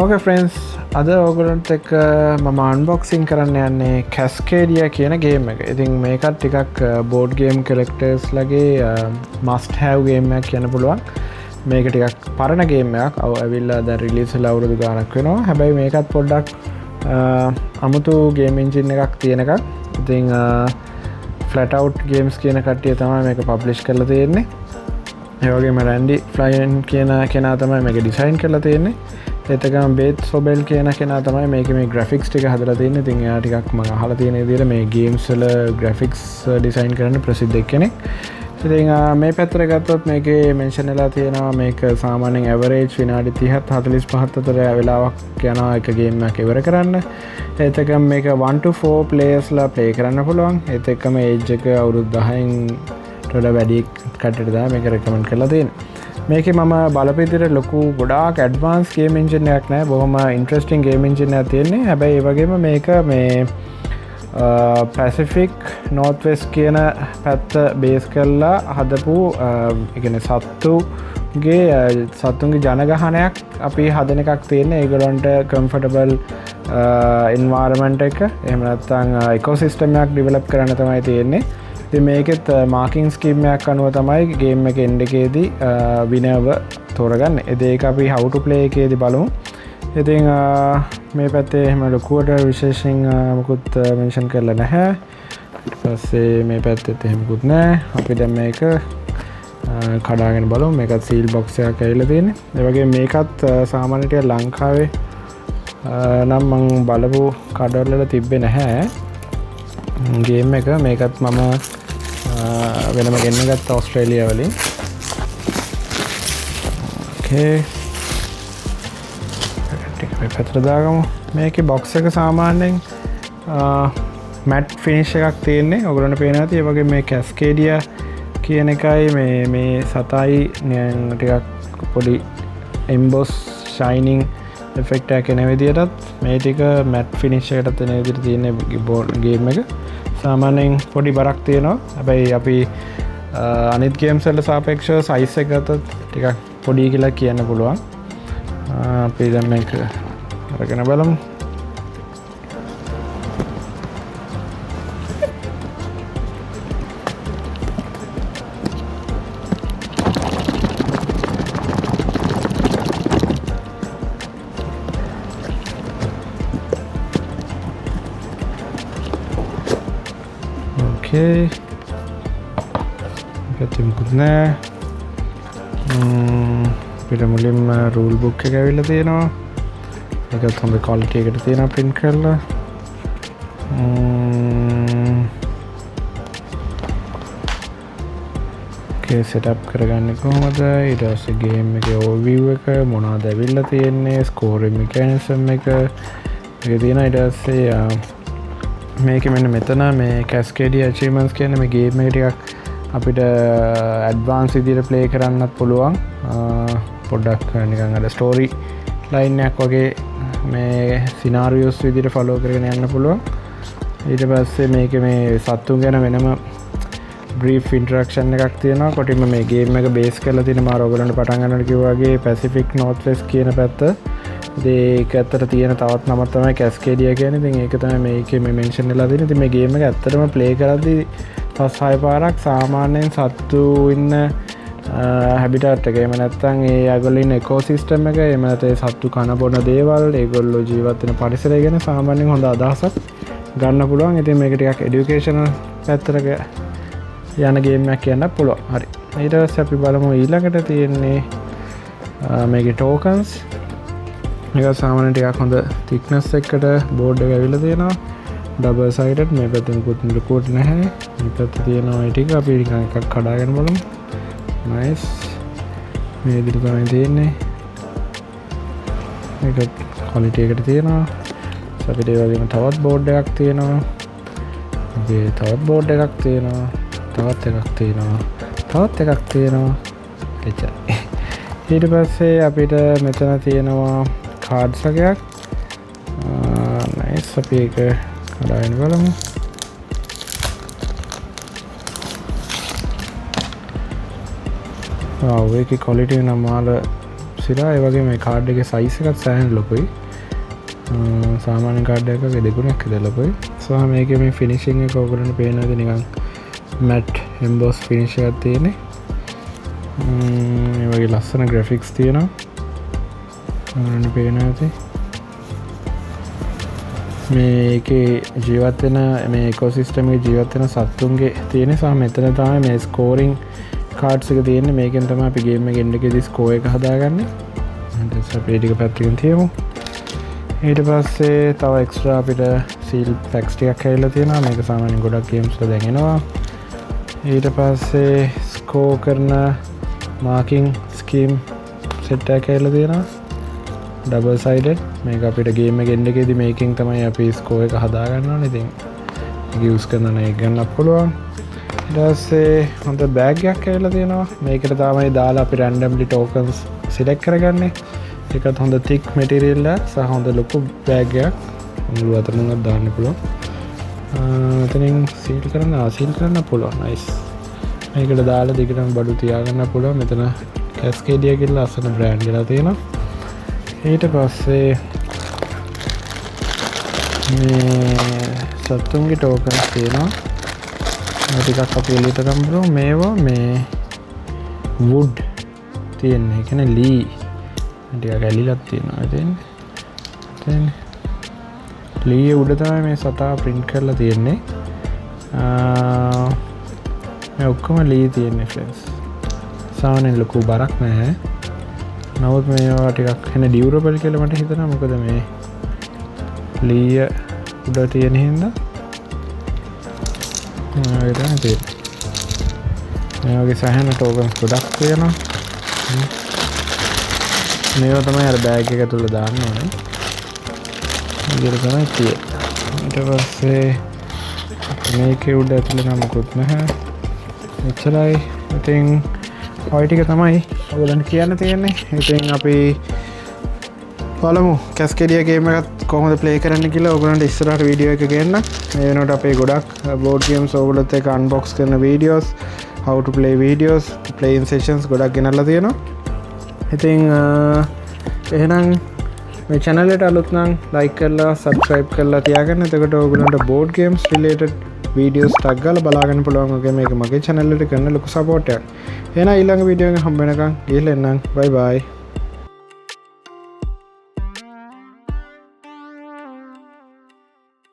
ඕකේ friends අද ඕගලන්ට එක්ක මම අන්බොක්සිං කරන්න යන්නේ කැස්කේඩියා කියන ගේම් එක. ඉතින් මේකත් ටිකක් බෝඩ් ගේම් කලෙක්ටර්ස් ලගේ මස්ට් හැව් ගේම් එකක් කියන්න පුළුවන්. මේක ටිකක් පරණ ගේම් එකක්. ඇවිල්ලා දැන් රිලීස් වෙලා අවුරුදු ගාණක් වෙනවා. හැබැයි මේකත් පොඩ්ඩක් අමුතු ගේම් එන්ජින් එකක් තියෙන එකක්. ඉතින් ෆ්ලැට් අවුට් ගේම්ස් කියන කට්ටිය තමයි මේක පබ්ලිෂ් කරලා තියෙන්නේ. ඒ වගේම රැන්ඩි ෆ්ලයින් කියන කෙනා තමයි මේක ඩිසයින් කරලා තියෙන්නේ. එතකම බේත් සොබෙල් කියන කෙනා තමයි මේක මේ ග්‍රෆික්ස් ටික හදලා තියෙන්නේ. ඉතින් එයා ටිකක් මම අහලා තියෙන විදිහට මේ ගේම්ස් වල ග්‍රෆික්ස් ඩිසයින් කරන්න ප්‍රසිද්ධ කෙනෙක්. ඉතින් මේ පැත්තට ගත්තොත් මේකේ මෙන්ෂන් වෙලා තියෙනවා මේක සාමාන්‍යයෙන් ඇවරේජ් විනාඩි 30ත් 45ත් අතර වෙලාවක් යනවා එක ගේම් එකක් ඉවර කරන්න. එතකම මේක 1 to 4 players-ලා ප්ලේ කරන්න පුළුවන්. එතකම ඒජ් එක අවුරුදු 10න් වඩා වැඩි කට්ටියට තමයි මේක රෙකමන්ඩ් කරලා තියෙන්නේ. මේකේ මම බලපිටියට ලොකු ගොඩාක් ඇඩ්වාන්ස් ගේම් එන්ජින් එකක් නෑ. බොහොම ඉන්ට්‍රෙස්ටිං ගේම් එන්ජින් එකක් තියෙන්නේ. හැබැයි ඒ වගේම මේක මේ පැසිෆික් නෝර්ත් වෙස්ට් කියන පැත්ත බේස් කරලා හදපු ඒ කියන්නේ සත්තුන්ගේ ජනගහනයක් අපි හදන එකක් තියෙන්නේ. ඒගොල්ලන්ට කම්ෆර්ටබල් එන්වයරන්මන්ට් එක එහෙම නැත්නම් ඉකෝසිස්ටම් එකක් ඩෙවලොප් කරන්න තමයි තියෙන්නේ. ඉතින් මේකෙත් මාකින් ස්කීම් එකක් අනුව තමයි ගේම් එක එන්ඩ් එකේදී විනර්ව තෝරගන්නේ. ඒක අපි how to play එකේදී බලමු. ඉතින් මේ පැත්තේ එහෙම ලොකුවට විශේෂයෙන් මොකුත් මෙන්ෂන් කරලා නැහැ. ඊට පස්සේ මේ පැත්තෙත් එහෙම මොකුත් නැහැ. අපි දැන් මේක කඩාගෙන බලමු. මේකත් සීල් බොක්ස් එකක් ඇවිල්ලා තියෙන්නේ. ඒ වගේම මේකත් සාමාන්‍යයට ලංකාවේ නම් මම බලපු කඩවල වල තිබ්බේ නැහැ. ගේම් එක මේකත් මම වෙනම ගෙන්න ගත්ත ඔස්ට්‍රේලියා වලින්. ඕකේ. ටික මේ පැත්තට දාගමු. මේකේ බොක්ස් එක සාමාන්‍යයෙන් මැට් ෆිනිෂ් එකක් තියෙන්නේ. ඔයගොල්ලන්ට පේනවා ඇති. ඒ වගේ මේ කැස්කේඩියා කියන එකයි මේ සතයි ටිකක් පොඩි එම්බොස් ෂයිනින් එෆෙක්ට් එකක් එන විදිහටත් මේ ටික මැට් ෆිනිෂ් එකකට එන විදිහට තියෙන ගේම් එක. සාමාන්‍යයෙන් පොඩි බරක් තියෙනවා. හැබැයි අපි අනිත් ගේම්ස් වලට සාපේක්ෂව සයිස් එක ගත්තොත් ටිකක් පොඩි කියලා කියන්න පුළුවන්. අපි දැන් මේක අරගෙන බලමු. Okay. Kita mukutna. Kita mulim rule book එක ඇවිල්ලා තියෙනවා. ඒකත් හොඳ quality එකකට තියෙනවා print කරලා. Okay setup කරගන්නේ කොහොමද? ඊට පස්සේ game එකේ overview එක මොනවද ඇවිල්ලා තියෙන්නේ? scoring mechanism එක. ඒක තියෙනවා. ඊට පස්සේ මේක මෙන්න මෙතන මේ කැස්කේඩියා අචීව්මන්ට්ස් කියන මේ ගේම් එක ටිකක් අපිට ඇඩ්වාන්ස් විදිහට ප්ලේ කරන්නත් පුළුවන්. පොඩ්ඩක් නිකන් අර ස්ටෝරි ලයින් එකක් වගේ මේ සිනාරියෝස් විදිහට ෆලෝ කරගෙන යන්න පුළුවන්. ඊට පස්සේ මේක මේ සත්තුන් ගැන වෙනම බ්‍රීෆ් ඉන්ටරැක්ෂන් එකක් තියෙනවා. කොටින්ම මේ ගේම් එක බේස් කරලා තියෙන මාර ඔයගොල්ලන්ට පටන් ගන්නකොට කිව්වා වගේ පැසිෆික් නෝර්ත් වෙස්ට් කියන පැත්ත. ඒක ඇත්තට තියෙන තවත් නමක් තමයි කැස්කේඩියා කියන්නේ. ඉතින් ඒක තමයි මේකේ මේ මෙන්ෂන් වෙලා තියෙන්නේ. ඉතින් මේ ගේම් එක ඇත්තටම ප්ලේ කරද්දී 5-6 පාරක් සාමාන්‍යයෙන් සත්තු ඉන්න හැබිටට් එක. එහෙම නැත්නම් ඒ අගොල්ලෝ ඉන්න ඉකෝසිස්ටම් එක, එහෙම නැත්නම් සත්තු කන බොන දේවල්, ඒගොල්ලෝ ජීවත් වෙන පරිසරය ගැන සාමාන්‍යයෙන් හොඳ අදහසක් ගන්න පුළුවන්. ඉතින් මේක ටිකක් එඩියුකේෂනල් පැත්තට යන ගේම් එකක් කියන්න පුළුවන්. හරි. ඊට පස්සේ අපි බලමු ඊළඟට තියෙන්නේ මේකේ ටෝකන්ස්. මේක සාමාන්‍යයෙන් ටිකක් හොඳ thickness එකකට බෝඩ් එක ඇවිල්ලා තියෙනවා. double sided. මේ පැත්තෙන් කුත් ලොකුවට නැහැ. මේ පැත්තේ තියෙනවා ඒ ටික අපි නිකන් එකක් කඩාගෙන බලමු. nice. මේ විදිහට තමයි තියෙන්නේ. මේක quality එකට තියෙනවා. අපිට ඒ වගේම තවත් බෝඩ් එකක් තියෙනවා. මේ තවත් බෝඩ් එකක් තියෙනවා. තවත් එකක් තියෙනවා. තවත් එකක් තියෙනවා. එච්චරයි. ඊට පස්සේ අපිට මෙතන තියෙනවා කාඩ්ස් වගේක්. නයිස්. අපි ඒක කඩාගෙන බලමු. ඒකේ quality නම් මාල සිරා ඒ වගේ මේ කාඩ් එකේ සයිස් එකත් සෑහෙන ලොකුයි. සාමාන්‍ය කාඩ් එකක දෙගුණයක් විතර ලොකුයි. සෝ මේකේ මේ ෆිනිෂින් එක ඔයගොල්ලන්ට පේනවාද නිකන් මැට් එම්බොස් ෆිනිෂ් එකක් තියෙන්නේ. මේ වගේ ලස්සන ග්‍රැෆික්ස් තියෙනවා. ඔයගොල්ලන්ට පේනවාද? මේකේ ජීවත් වෙන මේ ඉකෝසිස්ටම් එකේ ජීවත් වෙන සත්තුන්ගේ තියෙන සහ මෙතන තමයි මේ ස්කෝරිං කාඩ්ස් එක තියෙන්නේ. මේකෙන් තමයි අපි ගේම් එකේ එන්ඩ් එකේදී ස්කෝර් එක හදාගන්නේ. ඊට අපි ටික පැත්තකින් තියමු. ඊට පස්සේ තව එක්ස්ට්‍රා අපිට සීල් පැක්ස් ටිකක් ඇවිල්ලා තියෙනවා. මේක සාමාන්‍යයෙන් ගොඩක් ගේම්ස් වල දැන් එනවා. ඊට පස්සේ ස්කෝර් කරන මාකින් ස්කීම් සෙට් එකක් ඇවිල්ලා තියෙනවා. ඩබල් සයිඩඩ්. මේක අපිට ගේම් එක එන්ඩ් එකේදී මේකෙන් තමයි අපි ස්කෝර් එක හදා ගන්න ඕනේ. ඉතින් ඒක යූස් කරන එක ගන්නත් පුළුවන්. ඊට පස්සේ හොඳ බෑග් එකක් ඇවිල්ලා තියෙනවා. මේකට තමයි දාලා අපි රැන්ඩම්ලි ටෝකන්ස් සිලෙක්ට් කරගන්නේ. ඒකත් හොඳ thick material එක සහ හොඳ ලොකු බෑග් එකක්. මුළු අතනක් දාන්න පුළුවන්. එතනින් සීල් කරන්න පුළුවන්. නයිස්. මේකට දාලා දිගටම බඩු තියාගන්න පුළුවන්. මෙතන කැස්කේඩියා කියලා අසන බ්‍රෑන්ඩ් එකලා තියෙනවා. ඊට පස්සේ මේ සත්තුන්ගේ ටෝකන්ස් තියෙනවා. ටිකක් අපි එළියට ගමු. මේවා මේ wood තියෙන්නේ. ඒ කියන්නේ ලී ටිකක් ඇලිලක් තියෙනවා. ඉතින් ලී උඩ තමයි මේ සතා print කරලා තියෙන්නේ. මේ ඔක්කොම ලී තියෙන්නේ friends. සාමාන්‍යයෙන් ලොකු බරක් නැහැ. නමුත් මේවා ටිකක් එන ඩියුරබල් කියලා මට හිතෙනවා. මොකද මේ ලී උඩ තියෙන හින්දා ඒක තමයි තියෙන්නේ. මේ වගේ සෑහෙන ටෝකන්ස් ගොඩක් තියෙනවා. මේවා තමයි අර බෑග් එක තුල දාන්න ඕනේ. මේක තමයි තියෙන්නේ. ඊට පස්සේ මේකේ උඩ ඇතුලේ නම් මොකුත් නැහැ. එච්චරයි. ඉතින් ඔය ටික තමයි ඔයගොල්ලන්ට කියන්න තියෙන්නේ. ඉතින් අපි බලමු කැස්කේඩියා ගේම් එකත් කොහොමද ප්ලේ කරන්න කියලා. ඔයගොල්ලන්ට ඉස්සරහට වීඩියෝ එක ගේන්න. මේ වෙනකොට අපේ ගොඩක් බෝඩ් ගේම්ස් ඔයගොල්ලොත් එක්ක අන්බොක්ස් කරන videos, how to play videos, playing sessions ගොඩක් ගෙනල්ලා තියෙනවා. ඉතින් එහෙනම් මේ channel එකට අලුත් නම් like කරලා subscribe කරලා තියාගන්න. එතකොට ඔයගොල්ලන්ට board games related videos ටක් ගාලා බලාගන්න පුළුවන්. ඔගේ මේක මගේ channel එකට කරන ලොකු support එකක්. එහෙනම් ඊළඟ වීඩියෝ එකෙන් හම්බ වෙනකන් ගිහලා එන්නම්. bye bye.